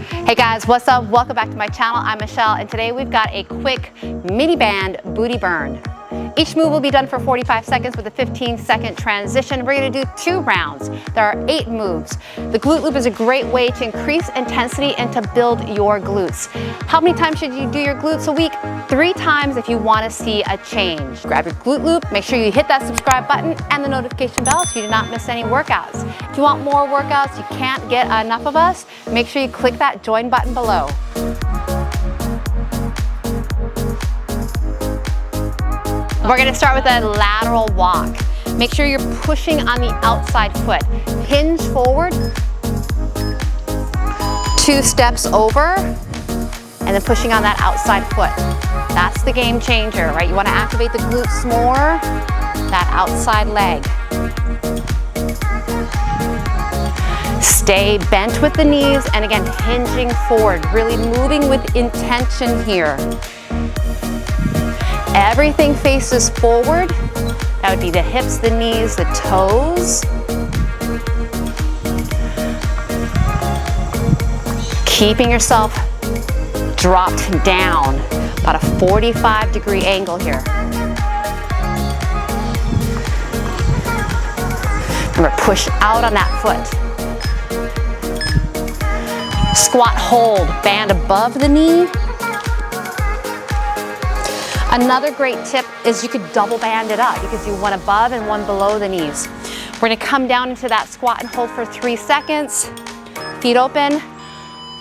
Hey guys, what's up? Welcome back to my channel. I'm Michelle, and today we've got a quick mini band booty burn. Each move will be done for 45 seconds with a 15-second transition. We're gonna do 2 rounds. There are 8 moves. The glute loop is a great way to increase intensity and to build your glutes. How many times should you do your glutes a week? 3 times if you wanna see a change. Grab your glute loop, make sure you hit that subscribe button and the notification bell so you do not miss any workouts. If you want more workouts, you can't get enough of us, make sure you click that join button below. We're gonna start with a lateral walk. Make sure you're pushing on the outside foot. Hinge forward, 2 steps over, and then pushing on that outside foot. That's the game changer, right? You wanna activate the glutes more, that outside leg. Stay bent with the knees, and again, hinging forward, really moving with intention here. Everything faces forward. That would be the hips, the knees, the toes. Keeping yourself dropped down, about a 45-degree angle here. Remember, push out on that foot. Squat hold, band above the knee. Another great tip is you could double band it up. You could do one above and one below the knees. We're gonna come down into that squat and hold for 3 seconds. Feet open,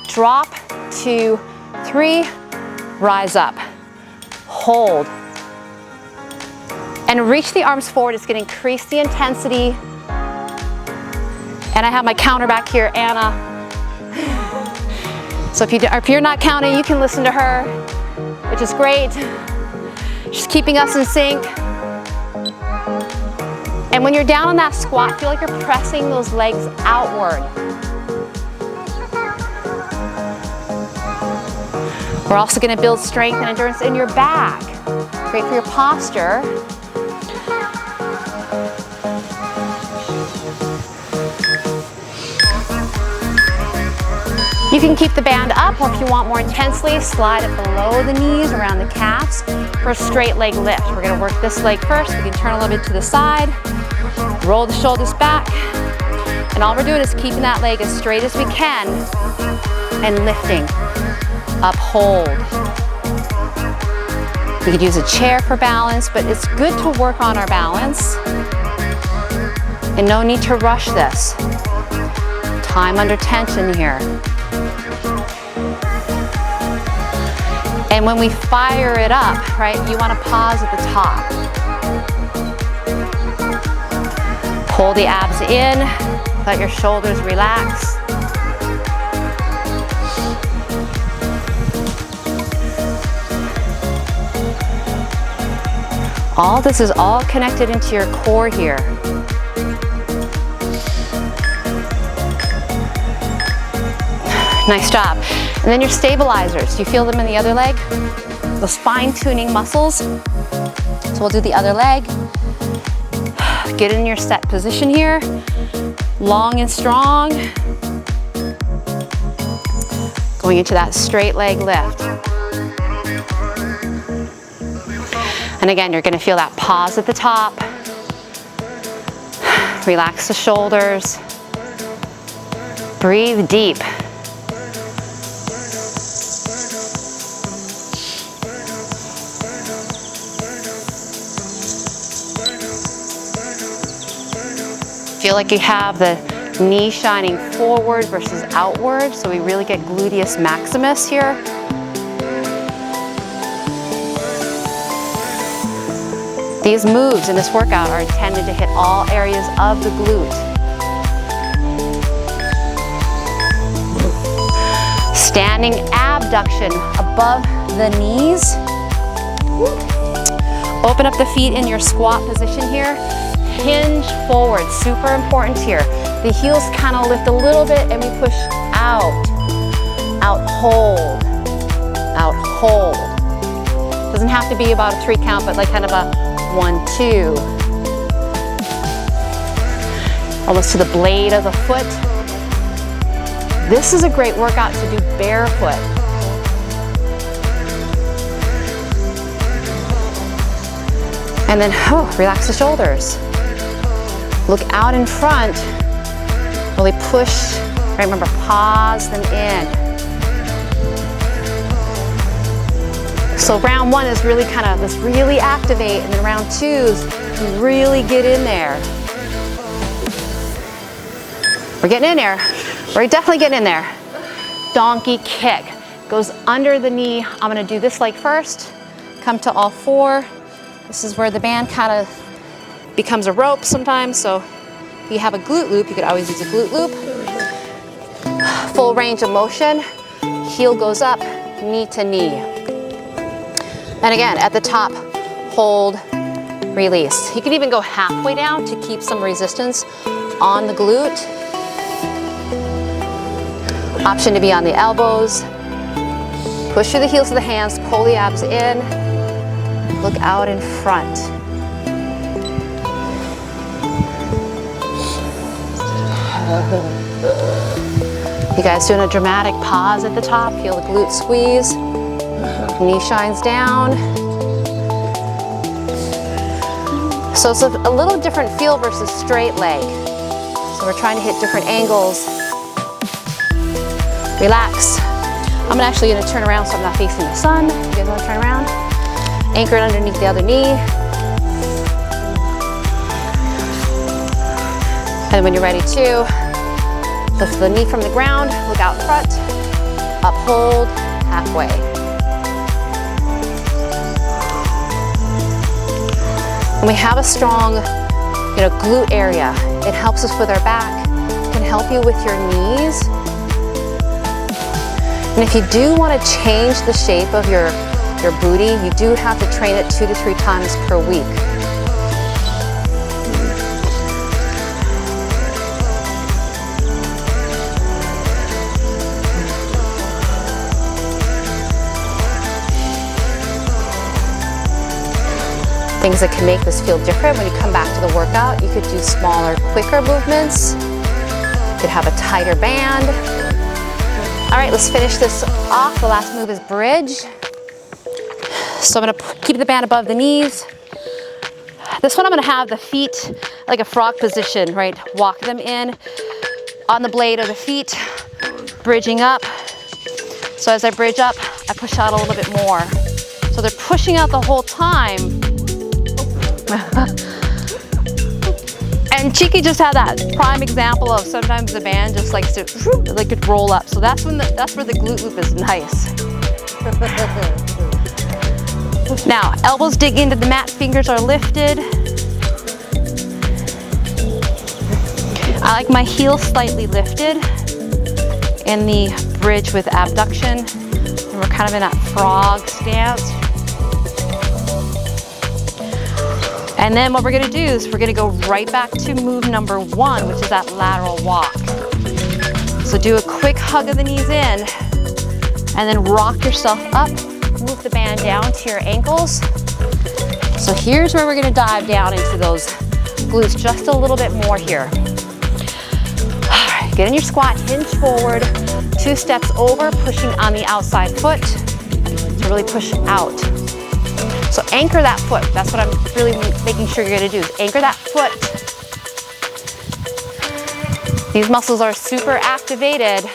drop, 2, 3, rise up, hold. And reach the arms forward. It's gonna increase the intensity. And I have my counter back here, Anna. So if you're not counting, you can listen to her, which is great. Just keeping us in sync. And when you're down on that squat, feel like you're pressing those legs outward. We're also going to build strength and endurance in your back. Great for your posture. You can keep the band up, or if you want more intensely, slide it below the knees, around the calves for a straight leg lift. We're gonna work this leg first. We can turn a little bit to the side, roll the shoulders back, and all we're doing is keeping that leg as straight as we can and lifting, uphold. We could use a chair for balance, but it's good to work on our balance, and no need to rush this. Time under tension here. And when we fire it up, right, you want to pause at the top. Pull the abs in, let your shoulders relax. All this is all connected into your core here. Nice job. And then your stabilizers. Do you feel them in the other leg? Those fine-tuning muscles. So we'll do the other leg. Get in your set position here. Long and strong. Going into that straight leg lift. And again, you're gonna feel that pause at the top. Relax the shoulders. Breathe deep. Feel like you have the knee shining forward versus outward, so we really get gluteus maximus here. These moves in this workout are intended to hit all areas of the glute. Standing abduction above the knees. Open up the feet in your squat position here. Hinge forward, super important here. The heels kind of lift a little bit and we push out. Out, hold. Out, hold. Doesn't have to be about a 3 count, but like kind of a 1, 2. Almost to the blade of the foot. This is a great workout to do barefoot. And then, relax the shoulders. Look out in front. Really push, right? Remember, pause them in. So round one is really kind of, let's really activate, and then round two is really get in there. We're getting in there. We're definitely getting in there. Donkey kick. Goes under the knee. I'm gonna do this leg first. Come to all four. This is where the band kind of becomes a rope sometimes, so if you have a glute loop, you could always use a glute loop. Full range of motion, heel goes up, knee to knee. And again, at the top, hold, release. You can even go halfway down to keep some resistance on the glute. Option to be on the elbows. Push through the heels of the hands, pull the abs in. Look out in front. You guys doing a dramatic pause at the top. Feel the glute squeeze. Knee shines down. So it's a little different feel versus straight leg. So we're trying to hit different angles. Relax. I'm actually gonna turn around so I'm not facing the sun. You guys wanna turn around? Anchor it underneath the other knee. And when you're ready to, lift the knee from the ground, look out front, uphold, halfway. When we have a strong, glute area, it helps us with our back, can help you with your knees. And if you do want to change the shape of your booty, you do have to train it 2 to 3 times per week. Things that can make this feel different when you come back to the workout, you could do smaller, quicker movements. You could have a tighter band. All right, let's finish this off. The last move is bridge. So I'm gonna keep the band above the knees. This one I'm gonna have the feet like a frog position, right? Walk them in on the blade of the feet, bridging up. So as I bridge up, I push out a little bit more. So they're pushing out the whole time. And Cheeky just had that prime example of sometimes the band just likes to like it roll up. So that's where the glute loop is nice. Now, elbows dig into the mat, fingers are lifted. I like my heels slightly lifted in the bridge with abduction. And we're kind of in that frog stance. And then what we're gonna do is we're gonna go right back to move number 1, which is that lateral walk. So do a quick hug of the knees in, and then rock yourself up. Move the band down to your ankles. So here's where we're gonna dive down into those glutes just a little bit more here. All right, get in your squat, hinge forward, 2 steps over, pushing on the outside foot to really push out. So anchor that foot. That's what I'm really making sure you're gonna do, is anchor that foot. These muscles are super activated.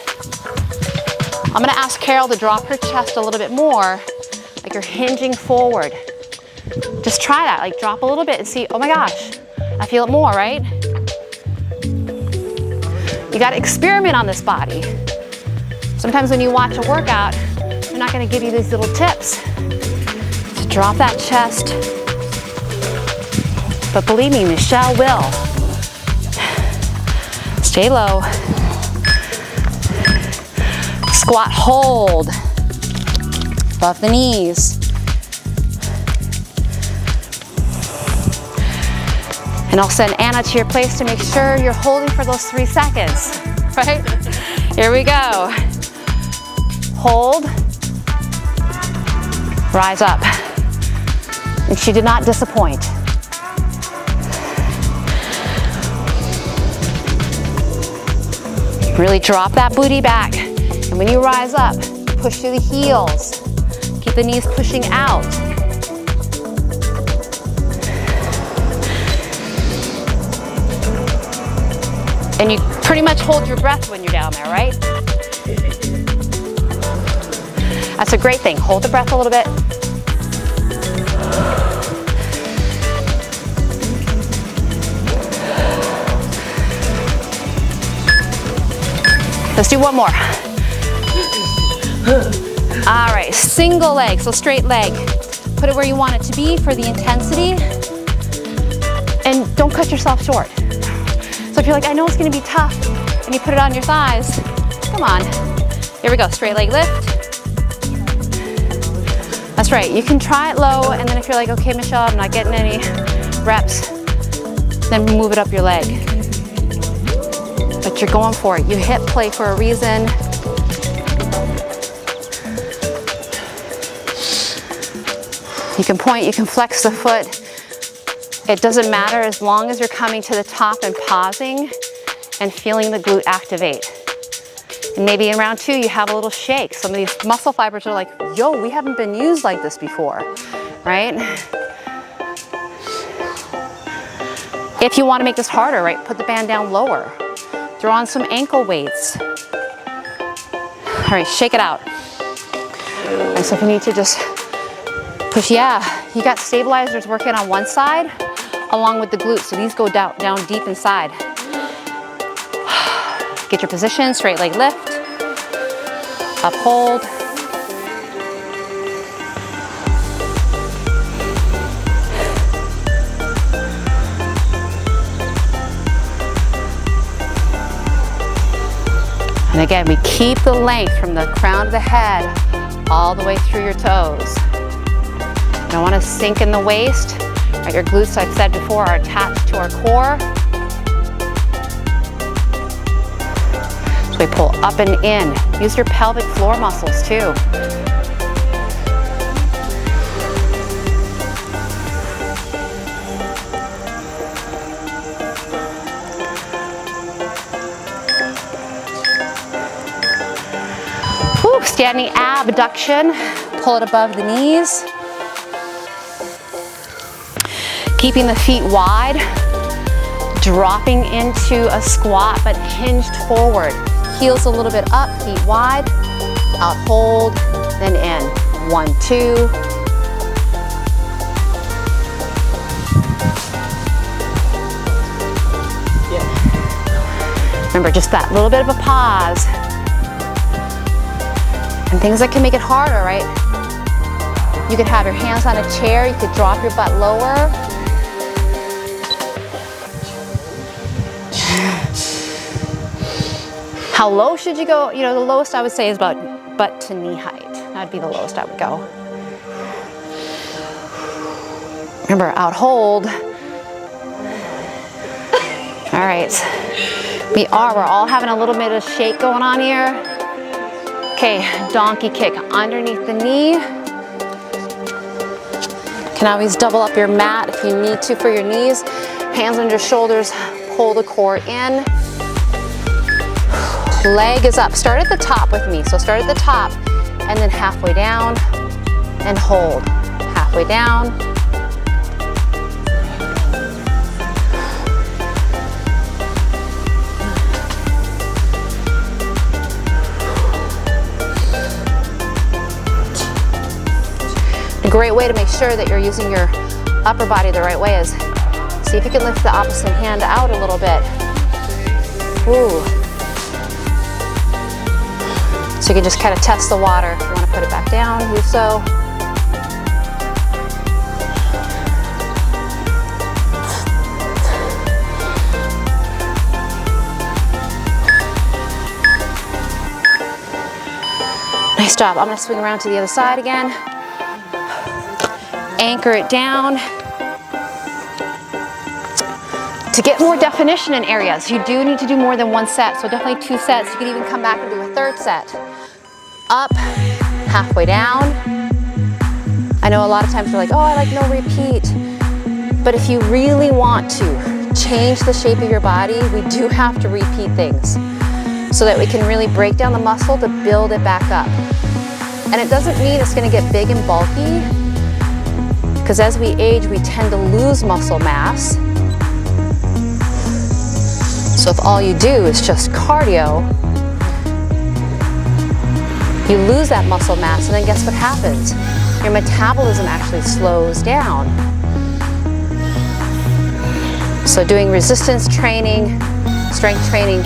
I'm gonna ask Carol to drop her chest a little bit more, like you're hinging forward. Just try that, like drop a little bit and see, oh my gosh, I feel it more, right? You gotta experiment on this body. Sometimes when you watch a workout, they're not gonna give you these little tips. So drop that chest. But believe me, Michelle will. Stay low. Squat, hold. Above the knees. And I'll send Anna to your place to make sure you're holding for those 3 seconds, right? Here we go. Hold. Rise up. And she did not disappoint. Really drop that booty back. And when you rise up, push through the heels. Keep the knees pushing out. And you pretty much hold your breath when you're down there, right? That's a great thing. Hold the breath a little bit. Let's do one more. All right, single leg, so straight leg. Put it where you want it to be for the intensity. And don't cut yourself short. So if you're like, I know it's gonna be tough, and you put it on your thighs, come on. Here we go, straight leg lift. That's right, you can try it low, and then if you're like, okay, Michelle, I'm not getting any reps, then move it up your leg. But you're going for it. You hip play for a reason. You can point, you can flex the foot. It doesn't matter as long as you're coming to the top and pausing and feeling the glute activate. And maybe in round 2, you have a little shake. Some of these muscle fibers are like, yo, we haven't been used like this before, right? If you want to make this harder, right, put the band down lower. Throw on some ankle weights. All right, shake it out. And so if you need to just push, yeah, you got stabilizers working on one side along with the glutes. So these go down deep inside. Get your position, straight leg lift, uphold. And again, we keep the length from the crown of the head all the way through your toes. You don't want to sink in the waist. Right, your glutes, I've said before, are attached to our core. So we pull up and in. Use your pelvic floor muscles too. Standing abduction, pull it above the knees. Keeping the feet wide, dropping into a squat but hinged forward. Heels a little bit up, feet wide, out hold, then in. 1, 2. Remember, just that little bit of a pause. And things that can make it harder, right? You could have your hands on a chair, you could drop your butt lower. How low should you go? You know, the lowest I would say is about butt to knee height. That'd be the lowest I would go. Remember, out hold. All right, we're all having a little bit of shake going on here. Okay, donkey kick underneath the knee. Can always double up your mat if you need to for your knees. Hands under shoulders, pull the core in. Leg is up. Start at the top with me. So start at the top and then halfway down and hold. Halfway down. A great way to make sure that you're using your upper body the right way is see if you can lift the opposite hand out a little bit. Ooh. So you can just kind of test the water. If you want to put it back down, do so. Nice job. I'm going to swing around to the other side again. Anchor it down. To get more definition in areas, you do need to do more than one set, so definitely 2 sets. You can even come back and do a 3rd set. Up, halfway down. I know a lot of times you're like, oh, I like no repeat. But if you really want to change the shape of your body, we do have to repeat things. so that we can really break down the muscle to build it back up. And it doesn't mean it's gonna get big and bulky, because as we age, we tend to lose muscle mass. So if all you do is just cardio, you lose that muscle mass, and then guess what happens? Your metabolism actually slows down. So doing resistance training, strength training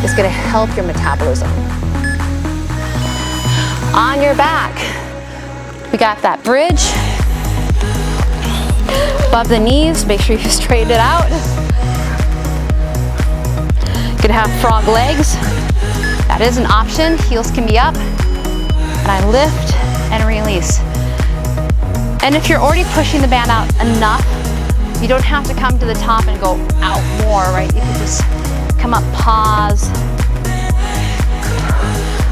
is gonna help your metabolism. On your back, we got that bridge. Above the knees, make sure you straighten it out. You can have frog legs. That is an option. Heels can be up. And I lift and release. And if you're already pushing the band out enough, you don't have to come to the top and go out more, right? You can just come up, pause.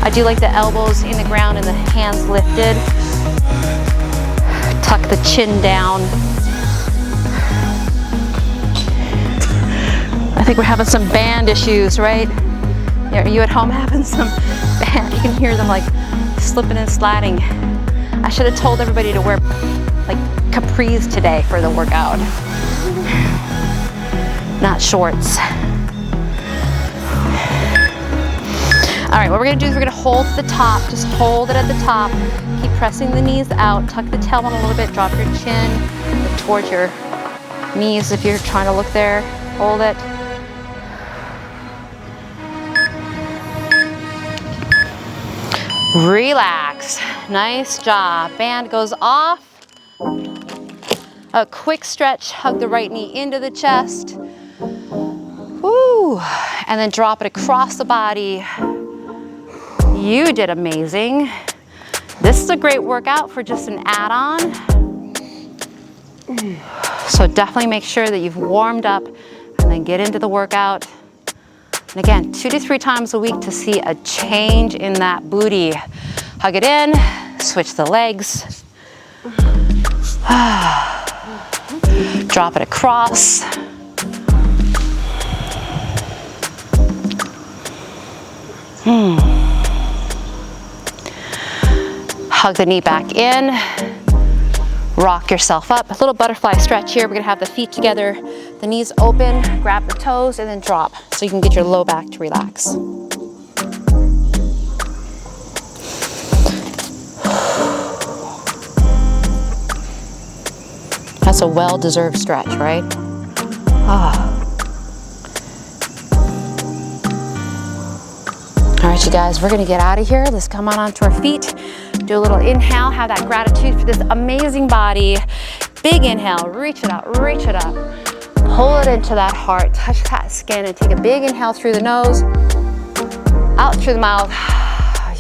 I do like the elbows in the ground and the hands lifted. Tuck the chin down. I think we're having some band issues, right? Are you at home having some band? You can hear them like slipping and sliding. I should have told everybody to wear like capris today for the workout, not shorts. All right, what we're gonna do is we're gonna hold at the top, just hold it at the top. Keep pressing the knees out, tuck the tailbone a little bit, drop your chin, look towards your knees if you're trying to look there, hold it. Relax, nice job. Band goes off. A quick stretch, hug the right knee into the chest. Woo, and then drop it across the body. You did amazing. This is a great workout for just an add-on. So definitely make sure that you've warmed up and then get into the workout. And again, 2 to 3 times a week to see a change in that booty. Hug it in, switch the legs. Drop it across. Hug the knee back in. Rock yourself up. A little butterfly stretch here. We're gonna have the feet together, the knees open, grab the toes, and then drop so you can get your low back to relax. That's a well-deserved stretch, right? All right, you guys, we're gonna get out of here. Let's come on onto our feet. Do a little inhale, have that gratitude for this amazing body. Big inhale, reach it up, reach it up. Pull it into that heart, touch that skin, and take a big inhale through the nose, out through the mouth.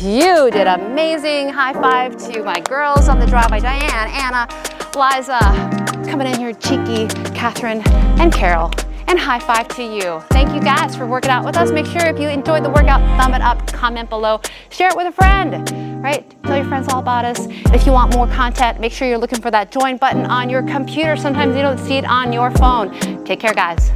You did amazing. High five to my girls on the drive by Diane, Anna, Liza, coming in here, Cheeky, Catherine, and Carol. And high five to you. Thank you guys for working out with us. Make sure if you enjoyed the workout, thumb it up, comment below, share it with a friend, right? Tell your friends all about us. If you want more content, make sure you're looking for that join button on your computer. Sometimes you don't see it on your phone. Take care, guys.